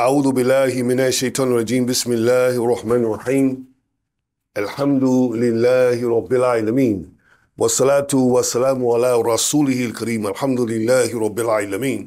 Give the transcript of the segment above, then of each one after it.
أعوذ بالله من الشيطان الرجيم بسم الله الرحمن الرحيم الحمد لله رب العالمين والصلاة والسلام على رسوله الكريم الحمد لله رب العالمين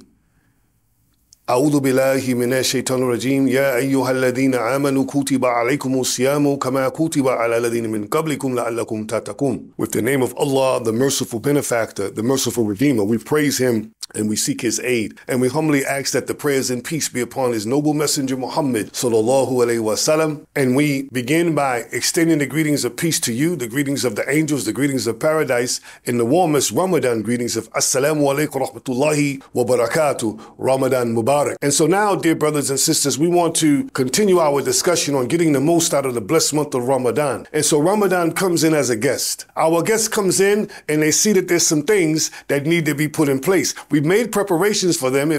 أعوذ بالله من الشيطان الرجيم يا أيها الذين آمنوا كتب عليكم الصيام كما كتب على الذين من قبلكم لعلكم تتقون. With the name of Allah, the merciful benefactor, the merciful redeemer, we praise him and we seek his aid. And we humbly ask that the prayers and peace be upon his noble messenger Muhammad sallallahu alaihi wasallam. And we begin by extending the greetings of peace to you, the greetings of the angels, the greetings of paradise, and the warmest Ramadan greetings of Assalamu alaikum rahmatullahi wa barakatuh, Ramadan Mubarak. And so now, dear brothers and sisters, we want to continue our discussion on getting the most out of the blessed month of Ramadan. And so Ramadan comes in as a guest. Our guest comes in and they see that there's some things that need to be put in place. We've made preparations for them,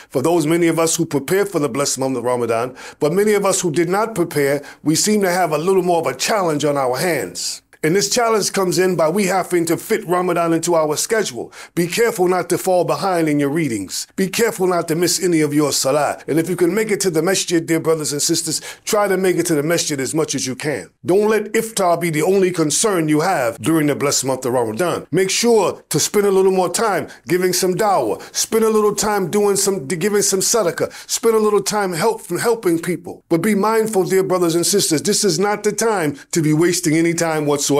for those many of us who prepared for the blessed month of Ramadan, but many of us who did not prepare, we seem to have a little more of a challenge on our hands. And this challenge comes in by we having to fit Ramadan into our schedule. Be careful not to fall behind in your readings. Be careful not to miss any of your salah. And if you can make it to the masjid, dear brothers and sisters, try to make it to the masjid as much as you can. Don't let iftar be the only concern you have during the blessed month of Ramadan. Make sure to spend a little more time giving some dawah. Spend a little time giving some sadaqah. Spend a little time helping people. But be mindful, dear brothers and sisters, this is not the time to be wasting any time whatsoever.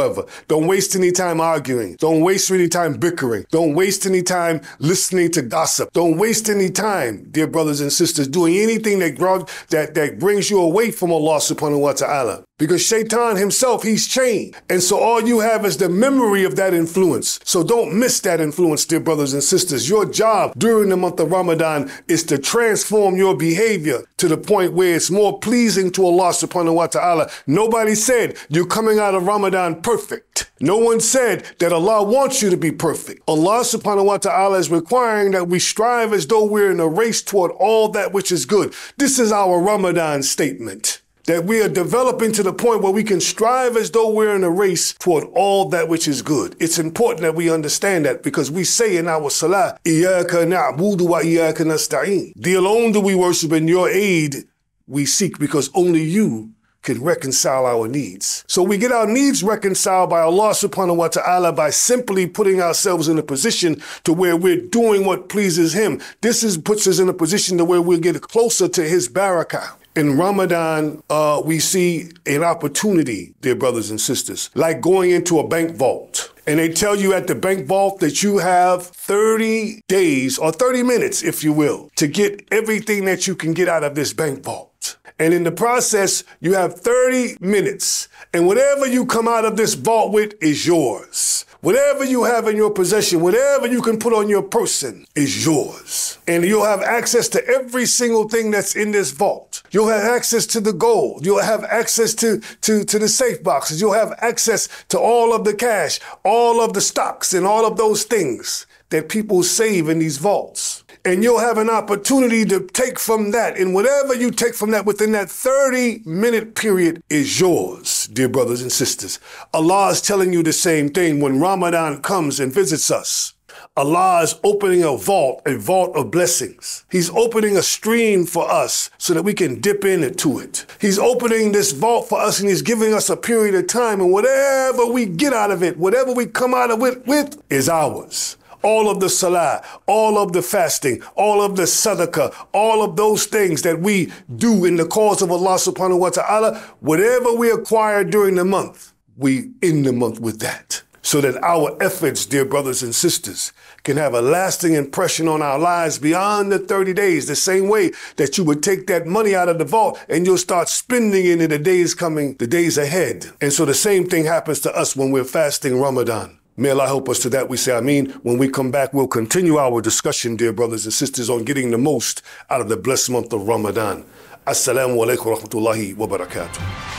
Don't waste any time arguing. Don't waste any time bickering. Don't waste any time listening to gossip. Don't waste any time, dear brothers and sisters, doing anything that brings you away from Allah subhanahu wa ta'ala. Because Shaitan himself, he's chained. And so all you have is the memory of that influence. So don't miss that influence, dear brothers and sisters. Your job during the month of Ramadan is to transform your behavior to the point where it's more pleasing to Allah subhanahu wa ta'ala. Nobody said you're coming out of Ramadan perfect. No one said that Allah wants you to be perfect. Allah subhanahu wa ta'ala is requiring that we strive as though we're in a race toward all that which is good. This is our Ramadan statement. That we are developing to the point where we can strive as though we're in a race toward all that which is good. It's important that we understand that because we say in our salah, Iyaka na'budu wa iyaka nasta'een. Thee alone do we worship, and your aid we seek because only you can reconcile our needs. So we get our needs reconciled by Allah subhanahu wa ta'ala by simply putting ourselves in a position to where we're doing what pleases him. Puts us in a position to where we'll get closer to his barakah. In Ramadan, we see an opportunity, dear brothers and sisters, like going into a bank vault. And they tell you at the bank vault that you have 30 days or 30 minutes, if you will, to get everything that you can get out of this bank vault. And in the process, you have 30 minutes. And whatever you come out of this vault with is yours. Whatever you have in your possession, whatever you can put on your person is yours. And you'll have access to every single thing that's in this vault. You'll have access to the gold. You'll have access to the safe boxes. You'll have access to all of the cash, all of the stocks, and all of those things that people save in these vaults. And you'll have an opportunity to take from that. And whatever you take from that within that 30-minute period is yours, dear brothers and sisters. Allah is telling you the same thing when Ramadan comes and visits us. Allah is opening a vault of blessings. He's opening a stream for us so that we can dip into it. He's opening this vault for us and he's giving us a period of time, and whatever we get out of it, whatever we come out of it with is ours. All of the salah, all of the fasting, all of the sadaqah, all of those things that we do in the cause of Allah subhanahu wa ta'ala, whatever we acquire during the month, we end the month with that. So that our efforts, dear brothers and sisters, can have a lasting impression on our lives beyond the 30 days, the same way that you would take that money out of the vault and you'll start spending it in the days coming, the days ahead. And so the same thing happens to us when we're fasting Ramadan. May Allah help us to that. We say Ameen. When we come back, we'll continue our discussion, dear brothers and sisters, on getting the most out of the blessed month of Ramadan. Assalamu alaikum wa rahmatullahi wa barakatuh.